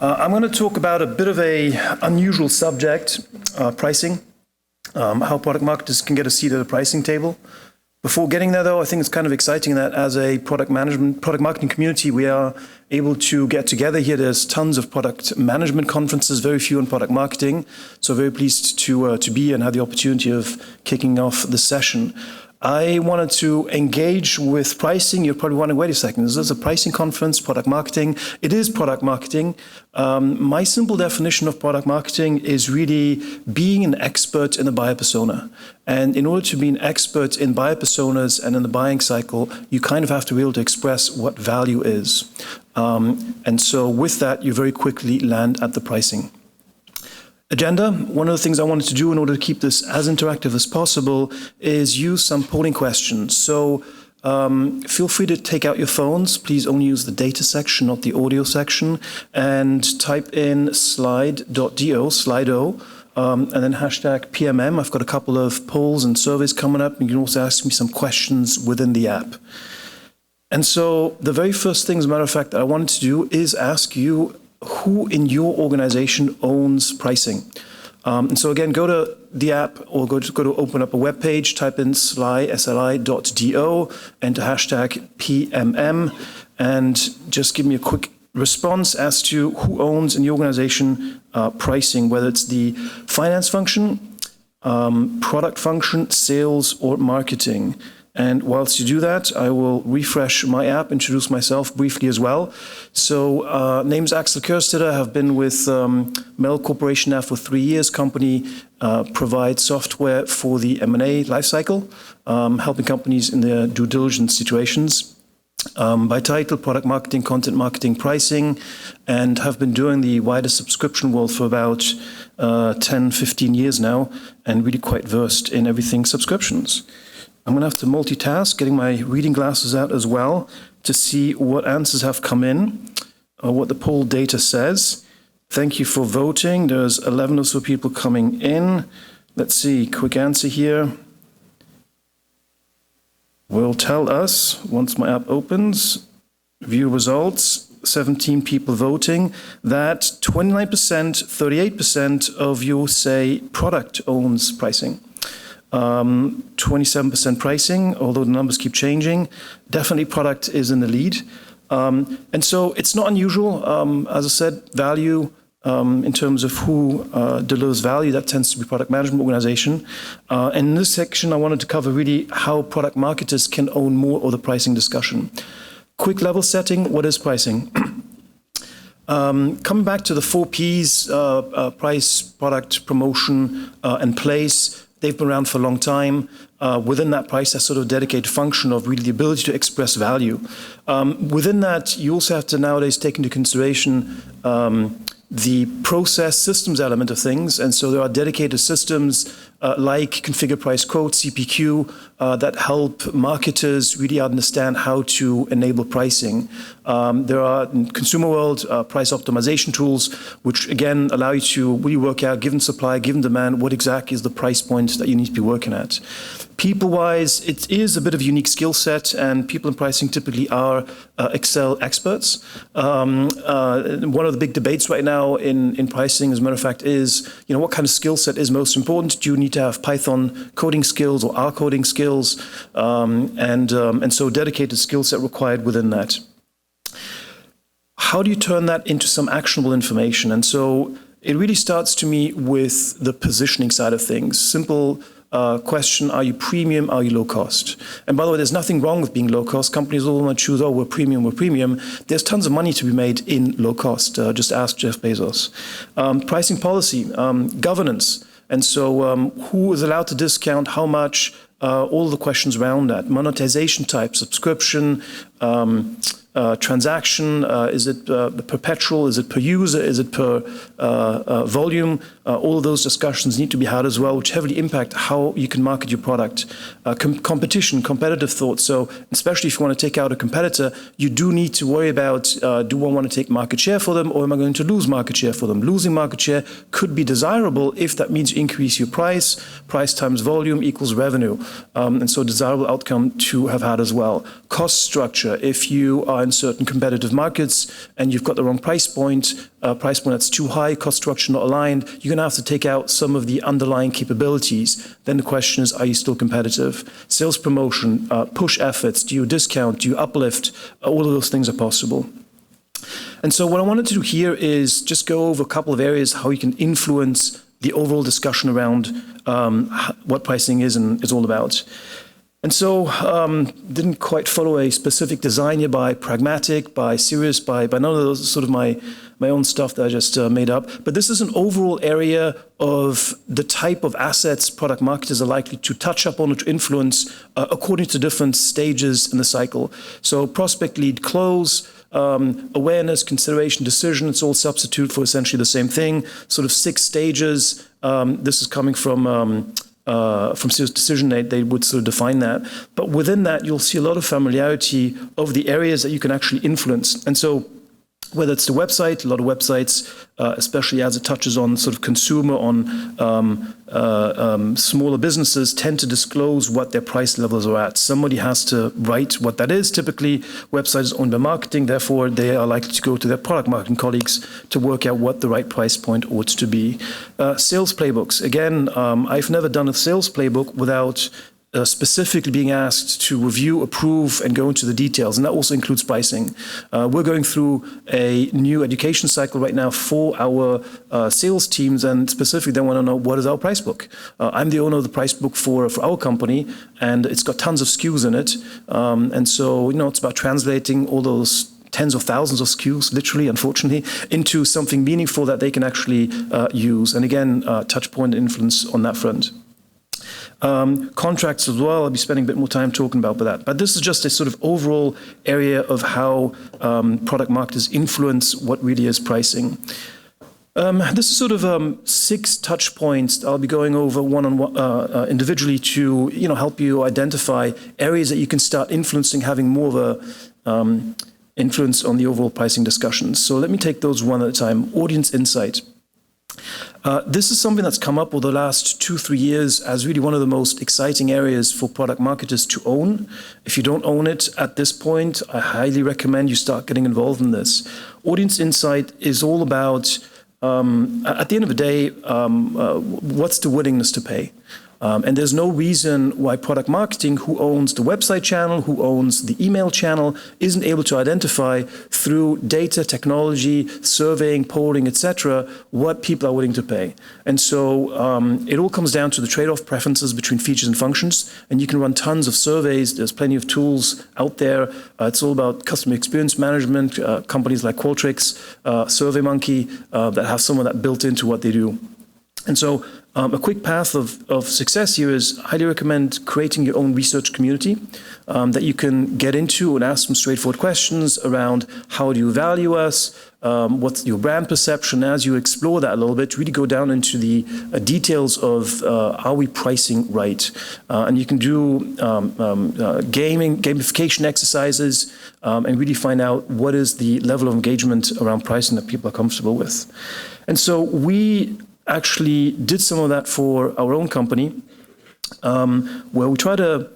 I'm going to talk about a bit of a unusual subject, pricing, how product marketers can get a seat at a pricing table. Before getting there, though, I think it's kind of exciting that as a product marketing community, we are able to get together here. There's tons of product management conferences, very few on product marketing. So very pleased to be and have the opportunity of kicking off the session. I wanted to engage with pricing. You're probably wondering, wait a second, is this a pricing conference, product marketing? It is product marketing. My simple definition of product marketing is really being an expert in the buyer persona. And in order to be an expert in buyer personas and in the buying cycle, you kind of have to be able to express what value is. And so with that, you very quickly land at the pricing. Agenda, one of the things I wanted to do in order to keep this as interactive as possible is use some polling questions. So feel free to take out your phones. Please only use the data section, not the audio section, and type in slide.do, Slido, and then hashtag PMM. I've got a couple of polls and surveys coming up. You can also ask me some questions within the app. And so the very first thing, as a matter of fact, that I wanted to do is ask you who in your organization owns pricing. And so again, go to the app or go to open up a web page, type in sli.do, enter hashtag PMM, and just give me a quick response as to who owns in your organization pricing, whether it's the finance function, product function, sales, or marketing. And whilst you do that, I will refresh my app, introduce myself briefly as well. So name's Axel Kirstetter. I have been with Mel Corporation now for 3 years. Company provides software for the M&A lifecycle, helping companies in their due diligence situations. By title, product marketing, content marketing, pricing, and have been doing the wider subscription world for about 10, 15 years now, and really quite versed in everything subscriptions. I'm going to have to multitask, getting my reading glasses out as well to see what answers have come in, or what the poll data says. Thank you for voting. There's 11 or so people coming in. Let's see, quick answer here. Will tell us, once my app opens, view results, 17 people voting, that 29%, 38% of you say product owns pricing. 27% pricing, although the numbers keep changing. Definitely product is in the lead. And so it's not unusual. As I said, value in terms of who delivers value, that tends to be product management organization. And in this section, I wanted to cover really how product marketers can own more of the pricing discussion. Quick level setting, what is pricing? Coming back to the 4 Ps, price, product, promotion, and place. They've been around for a long time. Within that price, that's sort of a dedicated function of really the ability to express value. Within that, you also have to nowadays take into consideration the process systems element of things. And so there are dedicated systems like configure price quote, CPQ, that help marketers really understand how to enable pricing. There are in consumer world price optimization tools, which again allow you to really work out, given supply, given demand, what exactly is the price point that you need to be working at. People-wise, it is a bit of a unique skill set, and people in pricing typically are Excel experts. One of the big debates right now in pricing, as a matter of fact, is what kind of skill set is most important? Do you need to have Python coding skills or R coding skills? And so dedicated skill set required within that. How do you turn that into some actionable information? And so it really starts to me with the positioning side of things. Simple question, are you premium, are you low cost? And by the way, there's nothing wrong with being low cost. Companies all want to choose, we're premium, we're premium. There's tons of money to be made in low cost. Just ask Jeff Bezos. Pricing policy, governance. And so who is allowed to discount, how much, all the questions around that. Monetization type, subscription, transaction, is it perpetual, is it per user, is it per volume? All of those discussions need to be had as well, which heavily impact how you can market your product. Competition, competitive thought. So especially if you want to take out a competitor, you do need to worry about, do I want to take market share for them, or am I going to lose market share for them? Losing market share could be desirable if that means you increase your price times volume equals revenue. And so desirable outcome to have had as well. Cost structure, if you are in certain competitive markets and you've got the wrong price point that's too high, cost structure not aligned, you're going to have to take out some of the underlying capabilities. Then the question is, are you still competitive? Sales promotion, push efforts, do you discount, do you uplift? All of those things are possible. And so what I wanted to do here is just go over a couple of areas how you can influence the overall discussion around what pricing is and is all about. And so didn't quite follow a specific design here by pragmatic, by serious, by none of those sort of my own stuff that I just made up. But this is an overall area of the type of assets product marketers are likely to touch upon or to influence according to different stages in the cycle. So prospect, lead, close, awareness, consideration, decision, it's all substitute for essentially the same thing. Sort of 6 stages. This is coming from sales decision, they would sort of define that. But within that, you'll see a lot of familiarity of the areas that you can actually influence. And so whether it's the website, a lot of websites, especially as it touches on sort of consumer, on smaller businesses, tend to disclose what their price levels are at. Somebody has to write what that is. Typically, websites owned by marketing, therefore they are likely to go to their product marketing colleagues to work out what the right price point ought to be. Sales playbooks. Again, I've never done a sales playbook without specifically being asked to review, approve, and go into the details, and that also includes pricing. We're going through a new education cycle right now for our sales teams, and specifically they want to know what is our price book. I'm the owner of the price book for our company, and it's got tons of SKUs in it, and so it's about translating all those tens of thousands of SKUs, literally, unfortunately, into something meaningful that they can actually use. And again, touch point influence on that front. Contracts as well, I'll be spending a bit more time talking about that. But this is just a sort of overall area of how product marketers influence what really is pricing. This is sort of 6 touch points I'll be going over one-on-one individually to help you identify areas that you can start influencing, having more of a influence on the overall pricing discussions. So let me take those one at a time. Audience insight. This is something that's come up over the last 2-3 years as really one of the most exciting areas for product marketers to own. If you don't own it at this point, I highly recommend you start getting involved in this. Audience insight is all about, at the end of the day, what's the willingness to pay? And there's no reason why product marketing, who owns the website channel, who owns the email channel, isn't able to identify through data, technology, surveying, polling, etc., what people are willing to pay. And so it all comes down to the trade-off preferences between features and functions. And you can run tons of surveys. There's plenty of tools out there. It's all about customer experience management, companies like Qualtrics, SurveyMonkey, that have some of that built into what they do. And so a quick path of success here is I highly recommend creating your own research community that you can get into and ask some straightforward questions around how do you value us, what's your brand perception. As you explore that a little bit, really go down into the details of are we pricing right. And you can do gamification exercises and really find out what is the level of engagement around pricing that people are comfortable with. And so we actually did some of that for our own company, where we try to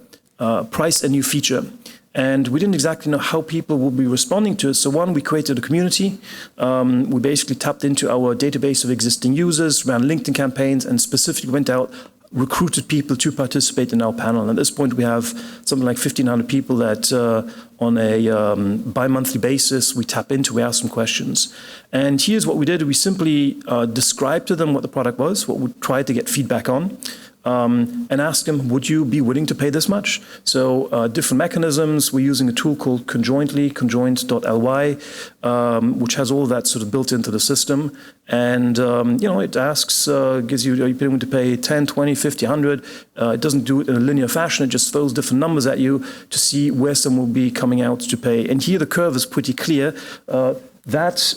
price a new feature. And we didn't exactly know how people would be responding to it. So one, we created a community. We basically tapped into our database of existing users, ran LinkedIn campaigns, and specifically went out, recruited people to participate in our panel. And at this point, we have something like 1,500 people that on a bi-monthly basis, we tap into, we ask some questions. And here's what we did. We simply described to them what the product was, what we tried to get feedback on, and ask them, would you be willing to pay this much? So different mechanisms. We're using a tool called Conjointly, conjoint.ly, which has all of that sort of built into the system. And, it asks, gives you, are you willing to pay 10, 20, 50, 100? It doesn't do it in a linear fashion. It just throws different numbers at you to see where someone will be coming out to pay. And here the curve is pretty clear. That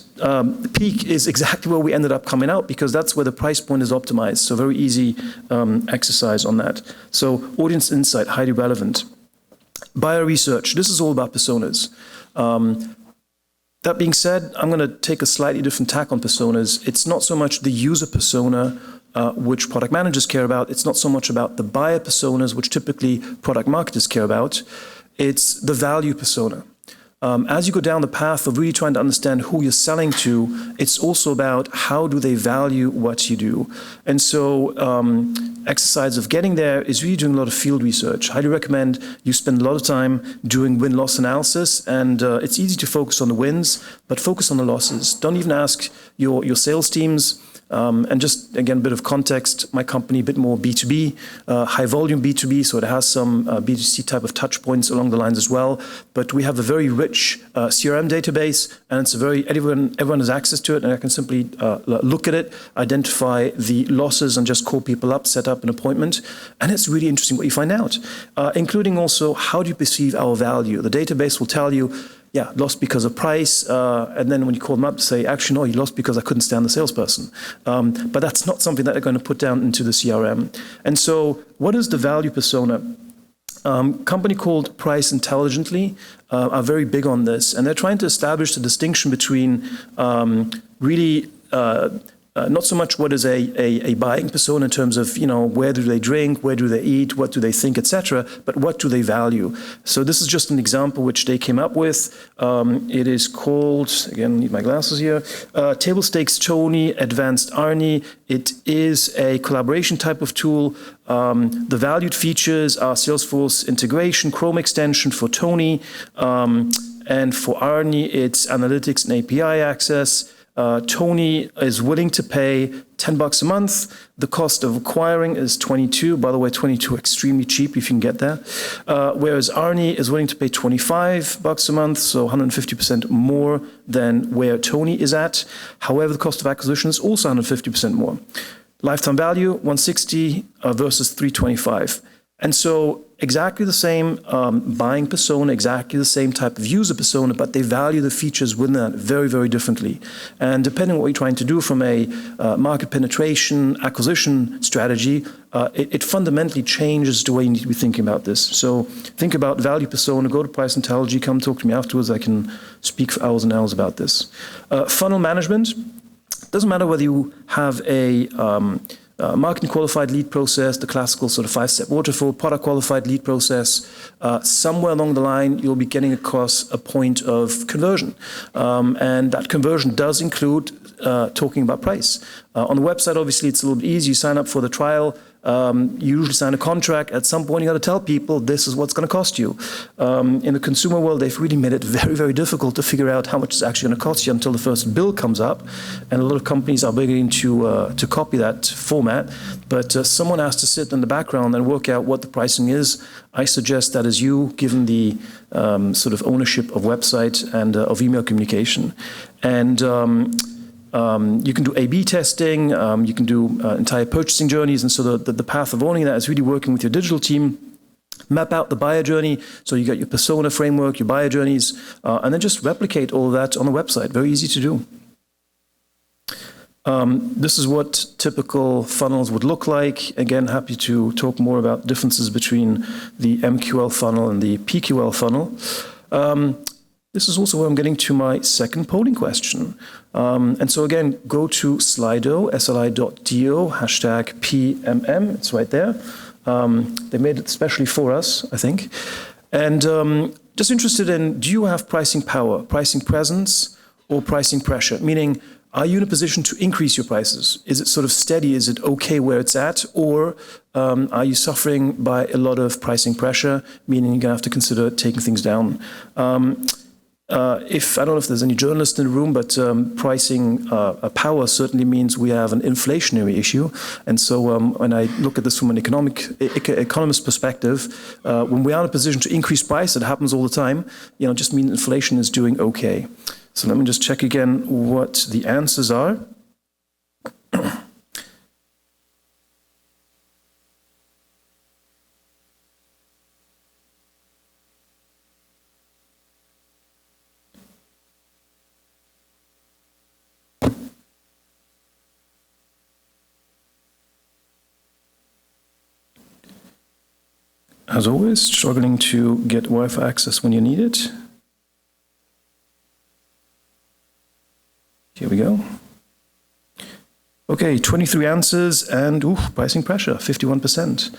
peak is exactly where we ended up coming out because that's where the price point is optimized. So very easy exercise on that. So audience insight, highly relevant. Buyer research, this is all about personas. That being said, I'm going to take a slightly different tack on personas. It's not so much the user persona, which product managers care about. It's not so much about the buyer personas, which typically product marketers care about. It's the value persona. as you go down the path of really trying to understand who you're selling to, it's also about how do they value what you do. And so exercise of getting there is really doing a lot of field research. Highly recommend you spend a lot of time doing win-loss analysis, and it's easy to focus on the wins, but focus on the losses. Don't even ask your sales teams. And just, again, a bit of context, my company, a bit more B2B, high volume B2B, so it has some B2C type of touch points along the lines as well. But we have a very rich CRM database, and it's a everyone has access to it, and I can simply look at it, identify the losses, and just call people up, set up an appointment. And it's really interesting what you find out, including also how do you perceive our value. The database will tell you, yeah, lost because of price, and then when you call them up, say, actually, no, you lost because I couldn't stand the salesperson. But that's not something that they're going to put down into the CRM. And so what is the value persona? Company called Price Intelligently are very big on this, and they're trying to establish the distinction between really not so much what is a buying persona in terms of, where do they drink, where do they eat, what do they think, etc., but what do they value. So this is just an example which they came up with. It is called, again, I need my glasses here, Table Stakes Tony, Advanced Arnie. It is a collaboration type of tool. The valued features are Salesforce integration, Chrome extension for Tony, and for Arnie, it's analytics and API access. Tony is willing to pay $10 a month. The cost of acquiring is $22. By the way, $22 extremely cheap if you can get there. Whereas Arnie is willing to pay $25 a month, so 150% more than where Tony is at. However, the cost of acquisition is also 150% more. Lifetime value, $160 versus $325. And so exactly the same buying persona, exactly the same type of user persona, but they value the features within that very, very differently. And depending on what you're trying to do from a market penetration, acquisition strategy, it fundamentally changes the way you need to be thinking about this. So think about value persona, go to Price Intelligence, come talk to me afterwards. I can speak for hours and hours about this. Funnel management. Doesn't matter whether you have a marketing qualified lead process, the classical sort of 5-step waterfall, product qualified lead process. Somewhere along the line, you'll be getting across a point of conversion. And that conversion does include talking about price. On the website, obviously, it's a little bit easy. You sign up for the trial. You usually sign a contract. At some point, you got to tell people this is what's going to cost you. In the consumer world, they've really made it very, very difficult to figure out how much it's actually going to cost you until the first bill comes up. And a lot of companies are beginning to copy that format. But someone has to sit in the background and work out what the pricing is. I suggest that is you, given the sort of ownership of website and of email communication. And you can do A/B testing, you can do entire purchasing journeys, and so the path of owning that is really working with your digital team. Map out the buyer journey, so you got your persona framework, your buyer journeys, and then just replicate all of that on the website. Very easy to do. This is what typical funnels would look like. Again, happy to talk more about differences between the MQL funnel and the PQL funnel. This is also where I'm getting to my second polling question. And so again, go to Slido, sli.do, #PMM, it's right there. They made it especially for us, I think. And just interested in, do you have pricing power, pricing presence, or pricing pressure? Meaning, are you in a position to increase your prices? Is it sort of steady? Is it okay where it's at? Or are you suffering by a lot of pricing pressure, meaning you're going to have to consider taking things down? I don't know if there's any journalists in the room, but pricing power certainly means we have an inflationary issue. And so when I look at this from an economist perspective, when we are in a position to increase price, it happens all the time, just means inflation is doing okay. So let me just check again what the answers are. As always, struggling to get Wi-Fi access when you need it. Here we go. Okay, 23 answers and pricing pressure, 51%.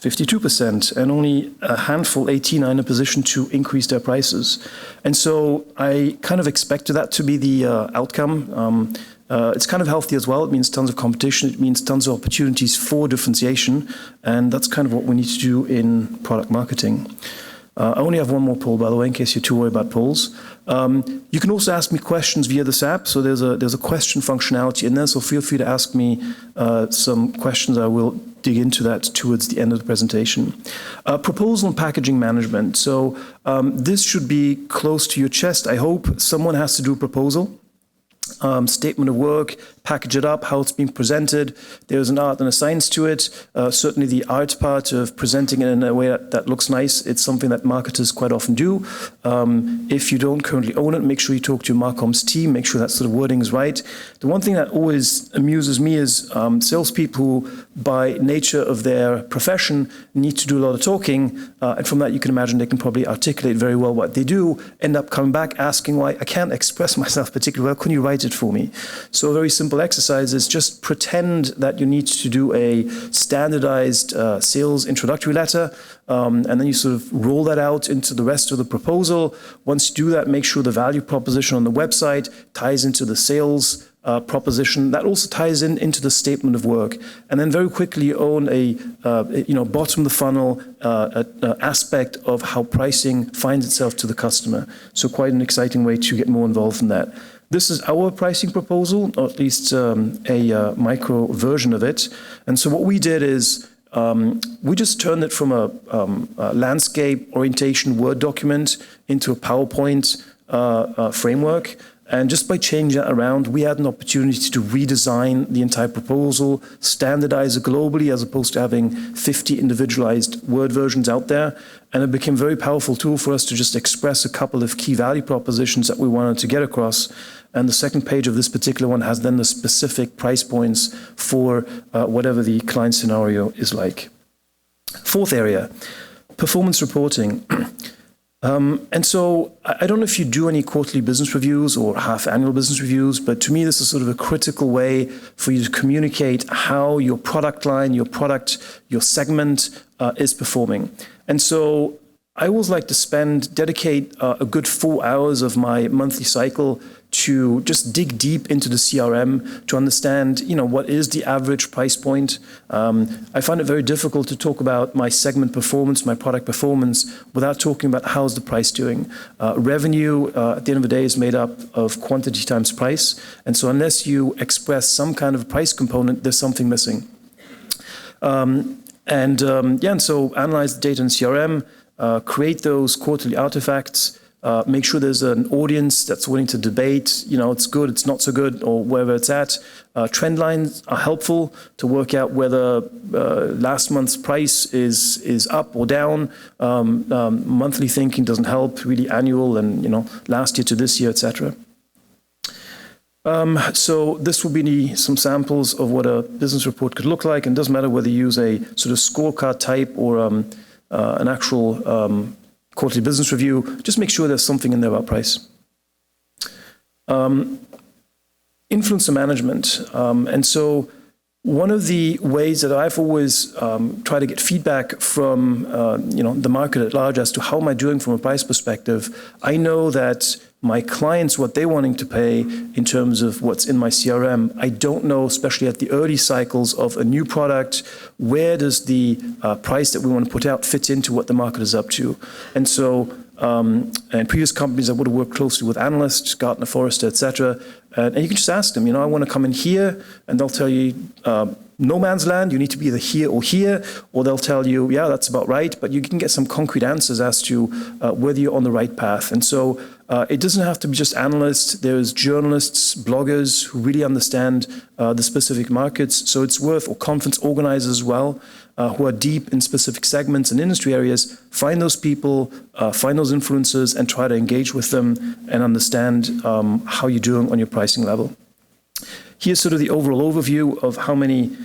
52%, and only a handful, 18, are in a position to increase their prices. And so I kind of expected that to be the outcome. It's kind of healthy as well. It means tons of competition. It means tons of opportunities for differentiation. And that's kind of what we need to do in product marketing. I only have one more poll, by the way, in case you're too worried about polls. You can also ask me questions via this app. So there's a question functionality in there. So feel free to ask me some questions. I will dig into that towards the end of the presentation. Proposal and packaging management. So this should be close to your chest. I hope someone has to do a proposal. Statement of work, package it up, how it's being presented. There's an art and a science to it. Certainly the art part of presenting it in a way that looks nice, it's something that marketers quite often do. If you don't currently own it, make sure you talk to your Marcom's team, make sure that sort of wording is right. The one thing that always amuses me is salespeople who, by nature of their profession, need to do a lot of talking, and from that you can imagine they can probably articulate very well what they do, end up coming back asking why I can't express myself particularly well, can you write it for me? So a very simple exercise is just pretend that you need to do a standardized sales introductory letter, and then you sort of roll that out into the rest of the proposal. Once you do that, make sure the value proposition on the website ties into the sales proposition. That also ties into the statement of work, and then very quickly you own a bottom of the funnel aspect of how pricing finds itself to the customer. So quite an exciting way to get more involved in that. This is our pricing proposal, or at least a micro version of it. And so what we did is we just turned it from a landscape orientation Word document into a PowerPoint framework. And just by changing that around, we had an opportunity to redesign the entire proposal, standardize it globally as opposed to having 50 individualized Word versions out there. And it became a very powerful tool for us to just express a couple of key value propositions that we wanted to get across. And the second page of this particular one has then the specific price points for whatever the client scenario is like. Fourth area, performance reporting. And so I don't know if you do any quarterly business reviews or half-annual business reviews, but to me this is sort of a critical way for you to communicate how your product line, your product, your segment is performing. And so I always like to dedicate a good 4 hours of my monthly cycle to just dig deep into the CRM to understand, what is the average price point. I find it very difficult to talk about my segment performance, my product performance, without talking about how's the price doing. Revenue, at the end of the day, is made up of quantity times price. And so unless you express some kind of price component, there's something missing. And so analyze the data in CRM, create those quarterly artifacts, make sure there's an audience that's willing to debate, it's good, it's not so good, or wherever it's at. Trend lines are helpful to work out whether last month's price is up or down. Monthly thinking doesn't help, really annual and, last year to this year, etc. So this will be some samples of what a business report could look like, and it doesn't matter whether you use a sort of scorecard type or an actual quarterly business review. Just make sure there's something in there about price. Influencer management. And so one of the ways that I've always tried to get feedback from the market at large as to how am I doing from a price perspective, I know that my clients, what they're wanting to pay in terms of what's in my CRM, I don't know, especially at the early cycles of a new product, where does the price that we want to put out fit into what the market is up to. And so in previous companies, I would have worked closely with analysts, Gartner, Forrester, etc. And you can just ask them, I want to come in here, and they'll tell you, no man's land, you need to be either here, or they'll tell you, yeah, that's about right, but you can get some concrete answers as to whether you're on the right path. And so it doesn't have to be just analysts. There's journalists, bloggers who really understand the specific markets. So it's worth, or conference organizers as well, who are deep in specific segments and industry areas. Find those people, find those influencers, and try to engage with them and understand how you're doing on your pricing level. Here's sort of the overall overview of how many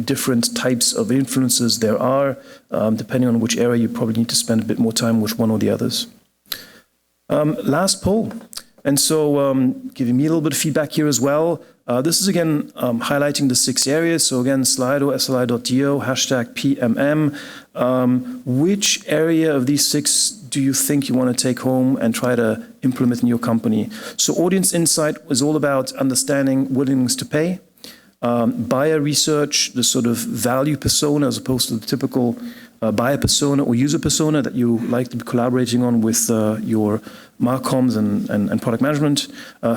different types of influencers there are. Depending on which area, you probably need to spend a bit more time with one or the others. Last poll. And so giving me a little bit of feedback here as well. This is again highlighting the 6 areas. So again, Slido, SLI.do, hashtag PMM. Which area of these 6 do you think you want to take home and try to implement in your company? So audience insight is all about understanding willingness to pay. Buyer research, the sort of value persona as opposed to the typical buyer persona or user persona that you like to be collaborating on with your marcoms and product management.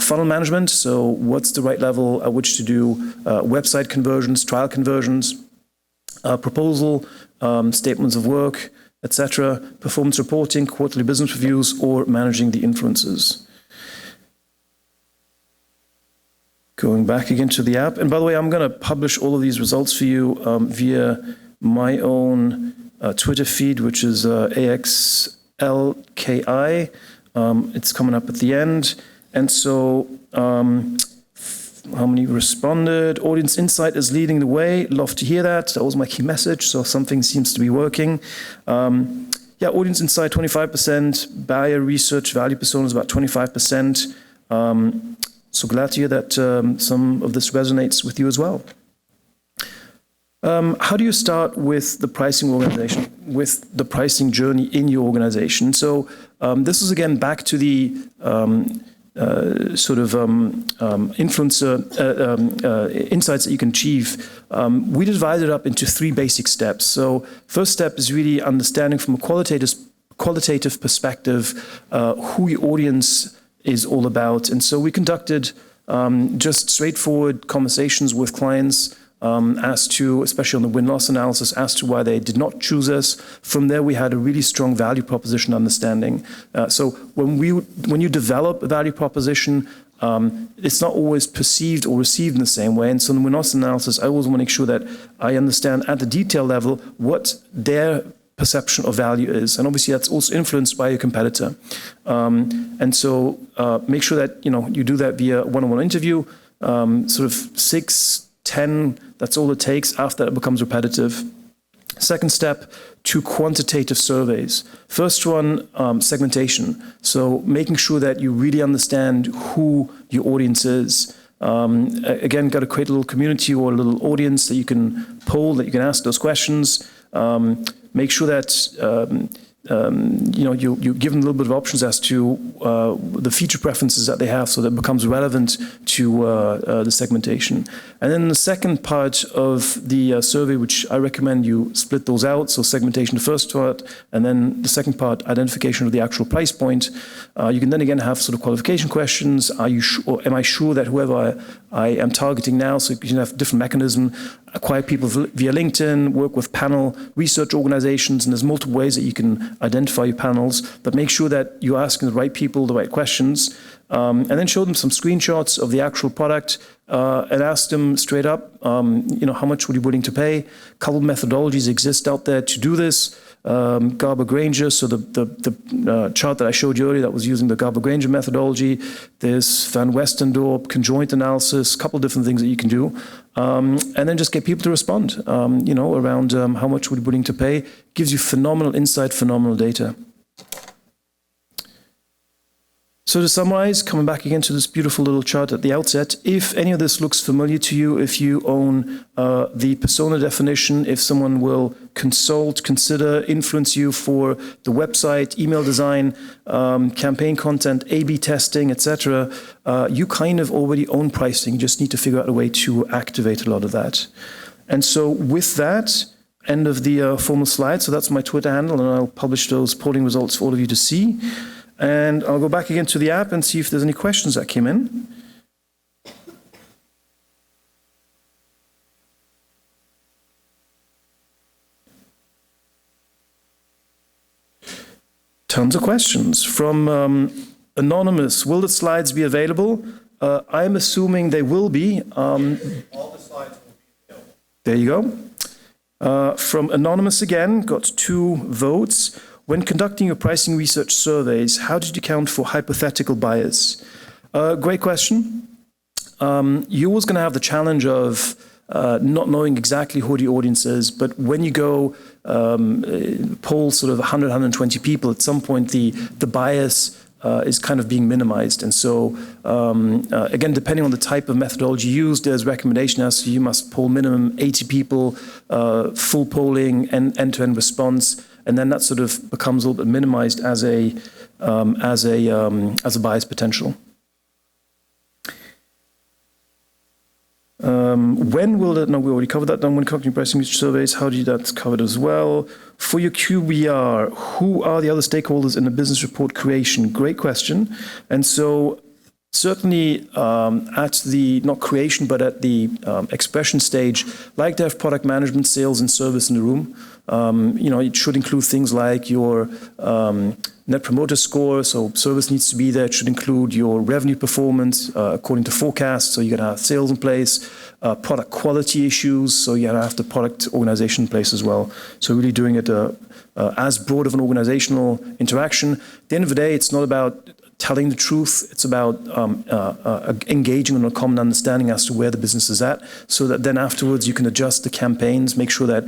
Funnel management, so what's the right level at which to do website conversions, trial conversions, proposal, statements of work, etc., performance reporting, quarterly business reviews, or managing the influencers. Going back again to the app. And by the way, I'm going to publish all of these results for you via my own Twitter feed, which is AXLKI. It's coming up at the end. And so how many responded? Audience insight is leading the way. Love to hear that. That was my key message. So something seems to be working. Yeah, audience insight, 25%. Buyer research, value persona is about 25%. So glad to hear that some of this resonates with you as well. How do you start with the pricing organization, with the pricing journey in your organization? So this is again back to the influencer insights that you can achieve. We divided it up into 3 basic steps. So first step is really understanding from a qualitative perspective who your audience is all about. And so we conducted just straightforward conversations with clients as to, especially on the win-loss analysis, as to why they did not choose us. From there, we had a really strong value proposition understanding. So when you develop a value proposition, it's not always perceived or received in the same way. And so in the win-loss analysis, I always want to make sure that I understand at the detail level what their perception of value is. And obviously that's also influenced by your competitor. And so make sure that you do that via one-on-one interview, sort of 6, 10, that's all it takes. After that, it becomes repetitive. Second step, 2 quantitative surveys. First one, segmentation. So making sure that you really understand who your audience is. Again, got to create a little community or a little audience that you can poll, that you can ask those questions. Make sure that you give them a little bit of options as to the feature preferences that they have, so that it becomes relevant to the segmentation. And then the second part of the survey, which I recommend you split those out, so segmentation the first part, and then the second part, identification of the actual price point. You can then again have sort of qualification questions. Am I sure that whoever I am targeting now, so you can have different mechanism, acquire people via LinkedIn, work with panel research organizations, and there's multiple ways that you can identify your panels, but make sure that you're asking the right people the right questions, and then show them some screenshots of the actual product, and ask them straight up, how much would you be willing to pay? A couple of methodologies exist out there to do this. Garber-Granger, so the chart that I showed you earlier that was using the Garber-Granger methodology. There's Van Westendorp, conjoint analysis, a couple of different things that you can do. And then just get people to respond, around how much would you be willing to pay. Gives you phenomenal insight, phenomenal data. So to summarize, coming back again to this beautiful little chart at the outset, if any of this looks familiar to you, if you own the persona definition, if someone will consider, influence you for the website, email design, campaign content, A/B testing, etc., you kind of already own pricing. You just need to figure out a way to activate a lot of that. And so with that, end of the formal slide. So that's my Twitter handle, and I'll publish those polling results for all of you to see. And I'll go back again to the app and see if there's any questions that came in. Tons of questions from Anonymous. Will the slides be available? I'm assuming they will be. All the slides will be available. There you go. From Anonymous again, got 2 votes. When conducting your pricing research surveys, how did you account for hypothetical bias? Great question. You're always going to have the challenge of not knowing exactly who the audience is, but when you go poll sort of 100, 120 people, at some point the bias is kind of being minimized. And so, again, depending on the type of methodology used, there's recommendation as to you must poll minimum 80 people, full polling, and end-to-end response, and then that sort of becomes a little bit minimized as a bias potential. When will that? No, we already covered that. When conducting pricing surveys, how do you? That's covered as well. For your QBR, who are the other stakeholders in the business report creation? Great question. And so, certainly at the not creation, but at the expression stage, like to have product management, sales, and service in the room. It should include things like your Net Promoter Score, so service needs to be there. It should include your revenue performance according to forecast, so you're going to have sales in place, product quality issues, so you're going to have the product organization in place as well. So really doing it as broad of an organizational interaction. At the end of the day, it's not about telling the truth, it's about engaging on a common understanding as to where the business is at, so that then afterwards you can adjust the campaigns, make sure that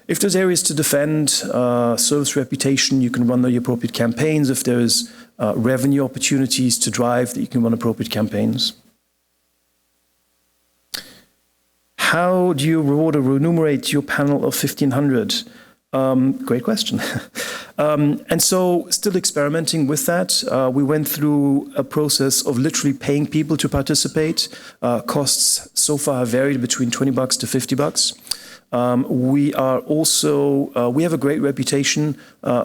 if there's areas to defend, service reputation, you can run the appropriate campaigns. If there's revenue opportunities to drive, that you can run appropriate campaigns. How do you reward or remunerate your panel of 1,500? Great question. And so still experimenting with that. We went through a process of literally paying people to participate. Costs so far have varied between $20 to $50. We are also, we have a great reputation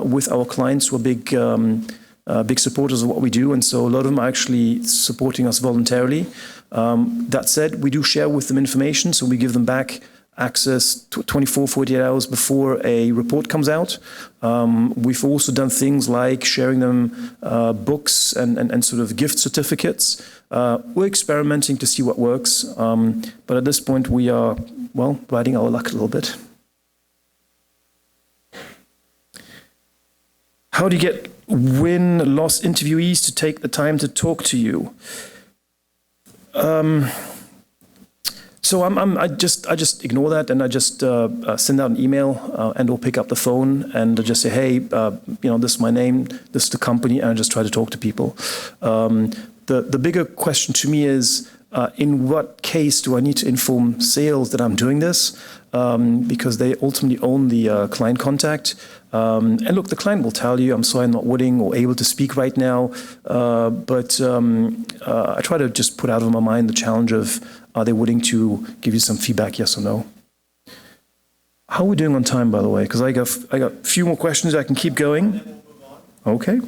with our clients who are big supporters of what we do, and so a lot of them are actually supporting us voluntarily. That said, we do share with them information, so we give them back access 24, 48 hours before a report comes out. We've also done things like sharing them books and sort of gift certificates. We're experimenting to see what works, but at this point we are, well, riding our luck a little bit. How do you get win-loss interviewees to take the time to talk to you? So I just ignore that, and I just send out an email and or pick up the phone and just say, hey, this is my name, this is the company, and I just try to talk to people. The bigger question to me is, in what case do I need to inform sales that I'm doing this? Because they ultimately own the client contact. And look, the client will tell you, I'm sorry I'm not willing or able to speak right now. But I try to just put out of my mind the challenge of, are they willing to give you some feedback, yes or no? How are we doing on time, by the way? Because I got a few more questions. I can keep going. Okay.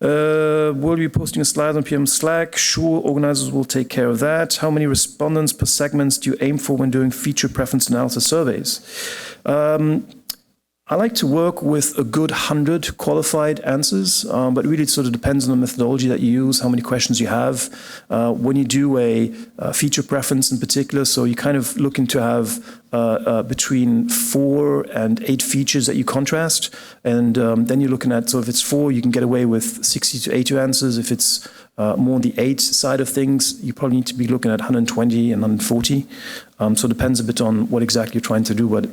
Will you be posting a slide on PM Slack? Sure, organizers will take care of that. How many respondents per segments do you aim for when doing feature preference analysis surveys? I like to work with a good 100 qualified answers, but really it sort of depends on the methodology that you use, how many questions you have. When you do a feature preference in particular, so you kind of looking to have between 4 and 8 features that you contrast, and then you're looking at, so if it's 4, you can get away with 60 to 80 answers. If it's more on the 8 side of things, you probably need to be looking at 120 and 140. So it depends a bit on what exactly you're trying to do, but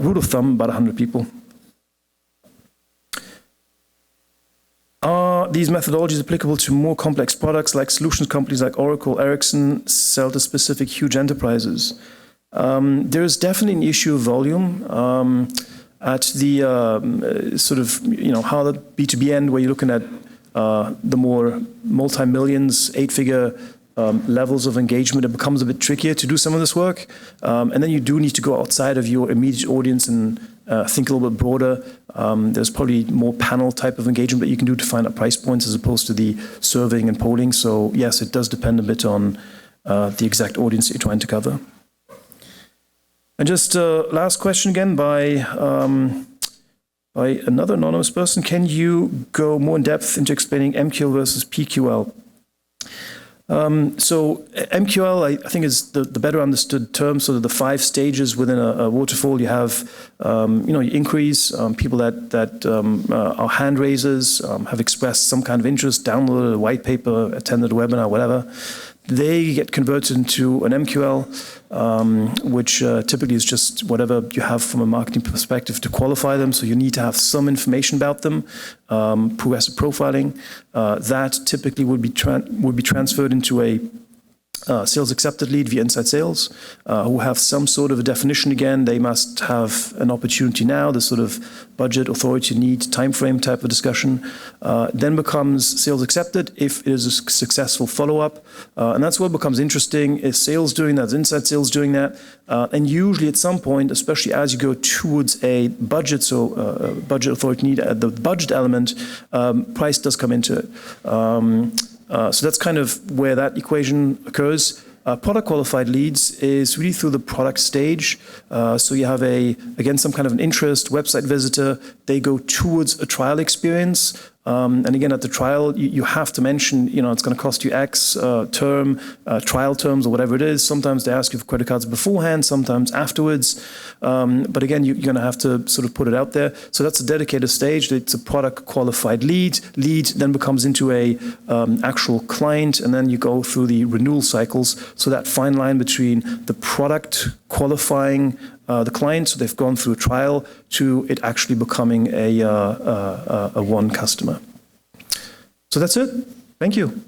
rule of thumb, about 100 people. Are these methodologies applicable to more complex products like solutions companies like Oracle, Ericsson, sell to specific huge enterprises? There is definitely an issue of volume. At the sort of, how the B2B end, where you're looking at the more multi-millions, 8-figure levels of engagement, it becomes a bit trickier to do some of this work. And then you do need to go outside of your immediate audience and think a little bit broader. There's probably more panel type of engagement that you can do to find out price points as opposed to the surveying and polling. So yes, it does depend a bit on the exact audience that you're trying to cover. And just last question again by another anonymous person. Can you go more in depth into explaining MQL versus PQL? So MQL, I think, is the better understood term. So the 5 stages within a waterfall. You have, you increase people that are hand raisers, have expressed some kind of interest, downloaded a white paper, attended a webinar, whatever. They get converted into an MQL, which typically is just whatever you have from a marketing perspective to qualify them. So you need to have some information about them, progressive profiling. That typically would be transferred into a sales accepted lead via inside sales, who have some sort of a definition. Again, they must have an opportunity now, the sort of budget, authority, need, time frame type of discussion. Then becomes sales accepted if it is a successful follow-up. And that's where it becomes interesting. Is sales doing that? Is inside sales doing that? And usually at some point, especially as you go towards a budget, so budget authority need, the budget element, price does come into it. So that's kind of where that equation occurs. Product qualified leads is really through the product stage. So you have again, some kind of an interest, website visitor, they go towards a trial experience. And again, at the trial, you have to mention, it's going to cost you X term, trial terms or whatever it is. Sometimes they ask you for credit cards beforehand, sometimes afterwards. But again, you're going to have to sort of put it out there. So that's a dedicated stage. It's a product qualified lead. Lead then becomes into a actual client, and then you go through the renewal cycles. So that fine line between the product qualifying the client, so they've gone through a trial, to it actually becoming a one customer. So that's it. Thank you.